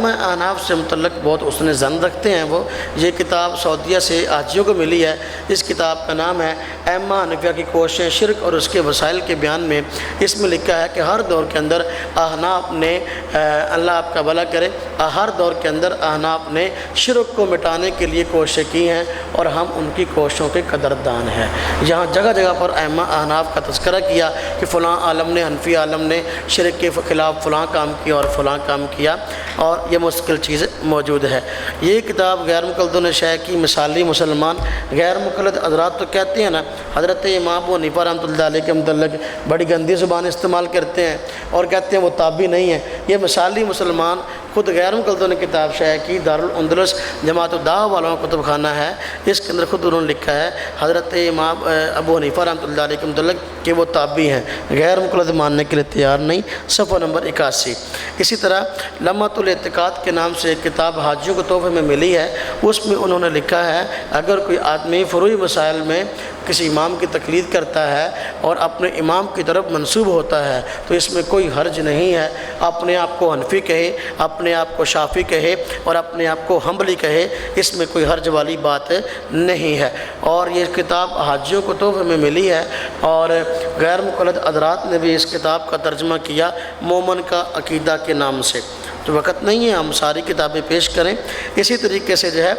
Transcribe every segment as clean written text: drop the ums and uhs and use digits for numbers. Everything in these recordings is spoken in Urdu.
ائمہ احناف سے متعلق بہت حسن ظن رکھتے ہیں وہ۔ یہ کتاب سعودیہ سے حاجیوں کو ملی ہے۔ اس کتاب کا نام ہے ائمہ حنفیہ کی کوششیں شرک اور اس کے وسائل کے بیان میں۔ اس میں لکھا ہے کہ ہر دور کے اندر احناف نے اللہ آپ کا بھلا کرے، ہر دور کے اندر احناف نے شرک کو مٹانے کے لیے کوششیں کی ہیں اور ہم ان کی کوششوں کے قدردان ہیں۔ یہاں جگہ جگہ پر ائمہ احناف کا تذکرہ کیا کہ فلاں عالم نے، حنفی عالم نے شرک کے خلاف فلاں کام کیا اور فلاں کام کیا، اور یہ مستقل چیز موجود ہے۔ یہ کتاب غیر مقلدون شیخ کی مثالی مسلمان غیر مقلد حضرات تو کہتے ہیں نا، حضرت امام ابو حنیفہ رحمۃ اللہ علیہ کے متعلق بڑی گندی زبان استعمال کرتے ہیں اور کہتے ہیں وہ تابعی نہیں ہیں۔ یہ مثالی مسلمان خود غیر مقلدون کتاب شیخ کی دارالاندلس جماعت الدعوہ والوں کا کتب خانہ ہے، اس کے اندر خود انہوں نے لکھا ہے حضرت امام ابو حنیفہ رحمۃ اللہ علیہ کے متعلق کہ وہ تابعی ہیں، غیر مقلد ماننے کے لیے تیار نہیں۔ صفحہ نمبر 81۔ اسی طرح لمحۃ الاعتقاد کے نام سے ایک کتاب حاجیوں کو تحفے میں ملی ہے، اس میں انہوں نے لکھا ہے اگر کوئی آدمی فروعی مسائل میں کسی امام کی تقلید کرتا ہے اور اپنے امام کی طرف منسوب ہوتا ہے تو اس میں کوئی حرج نہیں ہے۔ اپنے آپ کو حنفی کہے، اپنے آپ کو شافعی کہے اور اپنے آپ کو حنبلی کہے، اس میں کوئی حرج والی بات نہیں ہے۔ اور یہ کتاب حاجیوں کو تحفے میں ملی ہے، اور غیر مقلد حضرات نے بھی اس کتاب کا ترجمہ کیا مومن کا عقیدہ کے نام سے۔ تو وقت نہیں ہے ہم ساری کتابیں پیش کریں۔ اسی طریقے سے جو ہے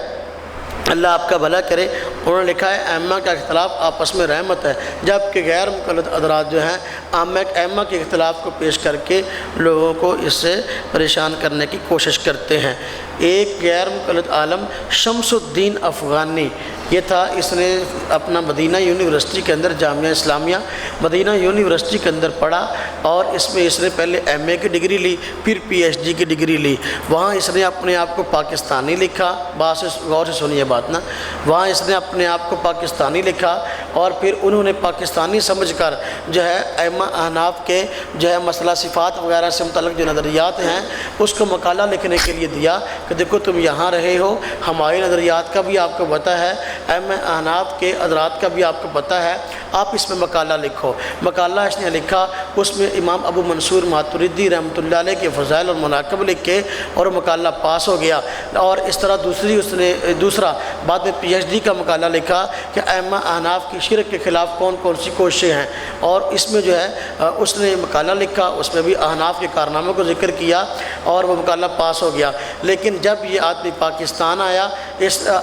اللہ آپ کا بھلا کرے، انہوں نے لکھا ہے ائمہ کا اختلاف آپس میں رحمت ہے، جبکہ غیر مقلد حضرات جو ہیں ائمہ کے اختلاف کو پیش کر کے لوگوں کو اس سے پریشان کرنے کی کوشش کرتے ہیں۔ ایک غیر مقلد عالم شمس الدین افغانی یہ تھا، اس نے اپنا مدینہ یونیورسٹی کے اندر جامعہ اسلامیہ مدینہ یونیورسٹی کے اندر پڑھا، اور اس میں اس نے پہلے ایم اے کی ڈگری لی، پھر پی ایچ ڈی کی ڈگری لی۔ وہاں اس نے اپنے آپ کو پاکستانی لکھا، بات سے غور سے سنیے بات نا، وہاں اس نے اپنے آپ کو پاکستانی لکھا، اور پھر انہوں نے پاکستانی سمجھ کر جو ہے ائمہ احناف کے جو ہے مسئلہ صفات وغیرہ سے متعلق جو نظریات ہیں اس کو مقالہ لکھنے کے لیے دیا کہ دیکھو تم یہاں رہے ہو، ہماری نظریات کا بھی آپ کو پتہ ہے، ائمہ احناف کے حضرات کا بھی آپ کو پتہ ہے، آپ اس میں مقالہ لکھو۔ مقالہ اس نے لکھا، اس میں امام ابو منصور ماتریدی رحمۃ اللہ علیہ کے فضائل اور مناقب لکھے، اور مقالہ پاس ہو گیا۔ اور اس طرح دوسرا بعد میں پی ایچ ڈی کا مقالہ لکھا کہ ائمہ احناف کی شرک کے خلاف کون کون سی کوششیں ہیں، اور اس میں جو ہے اس نے مقالہ لکھا، اس میں بھی احناف کے کارناموں کو ذکر کیا، اور وہ مقالہ پاس ہو گیا۔ لیکن جب یہ آدمی پاکستان آیا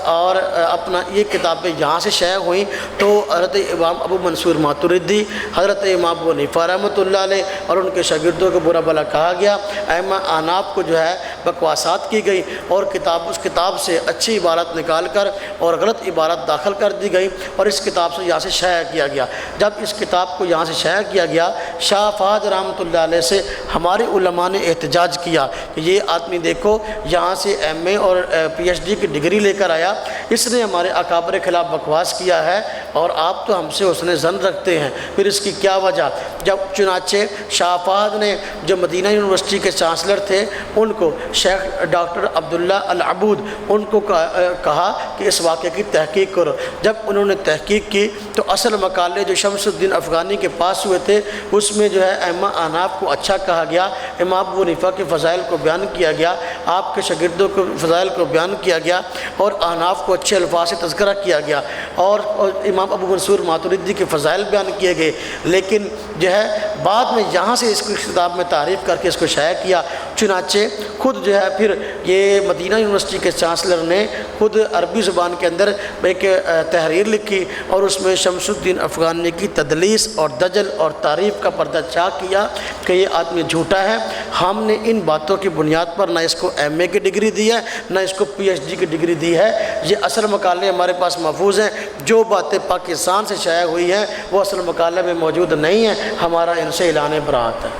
اور اپنا یہ کتابیں یہاں سے شائع ہوئیں تو حضرت امام ابو منصور ماتریدی، حضرت امام ابو حنیفہ رحمۃ اللہ علیہ اور ان کے شاگردوں کو برا بھلا کہا گیا، ائمہ احناف کو جو ہے بکواسات کی گئی، اور اس کتاب سے اچھی عبارت نکال کر اور غلط عبارت داخل کر دی گئی، اور اس کتاب سے یہاں سے شائع کیا گیا۔ جب اس کتاب کو یہاں سے شائع کیا گیا، شاہ فہد رحمۃ اللہ علیہ سے ہمارے علماء نے احتجاج کیا کہ یہ آدمی دیکھو یہاں سے ایم اے اور پی ایچ ڈی کی ڈگری لے کر آیا، اس نے ہمارے اکابر کے خلاف بکواس کیا ہے، اور آپ تو ہم سے حسن ظن رکھتے ہیں، پھر اس کی کیا وجہ؟ جب چنانچہ شاہ فہد نے جو مدینہ یونیورسٹی کے چانسلر تھے ان کو شیخ ڈاکٹر عبداللہ العبود ان کو کہا کہ اس واقعے کی تحقیق کرو۔ جب انہوں نے تحقیق کی تو اصل مقالے جو شمس الدین افغانی کے پاس ہوئے تھے اس میں جو ہے ائمہ احناف کو اچھا کہا گیا، امام ابو حنیفہ کے فضائل کو بیان کیا گیا، آپ کے شاگردوں کے فضائل کو بیان کیا گیا، اور احناف کو اچھے الفاظ سے تذکرہ کیا گیا، اور امام ابو منصور ماتریدی کے فضائل بیان کیے گئے۔ لیکن جو ہے بعد میں یہاں سے اس کو کتاب میں تعریف کر کے اس کو شائع کیا۔ چنانچہ خود جو ہے پھر یہ مدینہ یونیورسٹی کے چانسلر نے خود عربی زبان کے اندر ایک تحریر لکھی، اور اس میں شمس الدین افغانی کی تدلیس اور دجل اور تعریف کا پردہ چاک کیا کہ یہ آدمی جھوٹا ہے۔ ہم نے ان باتوں کی بنیاد پر نہ اس کو ایم اے کی ڈگری دی ہے نہ اس کو پی ایچ ڈی کی ڈگری دی ہے، یہ اصل مقالے ہمارے پاس محفوظ ہیں، جو باتیں پاکستان سے شائع ہوئی ہیں وہ اصل مقالے میں موجود نہیں ہیں، ہمارا ان سے اعلان برات ہے۔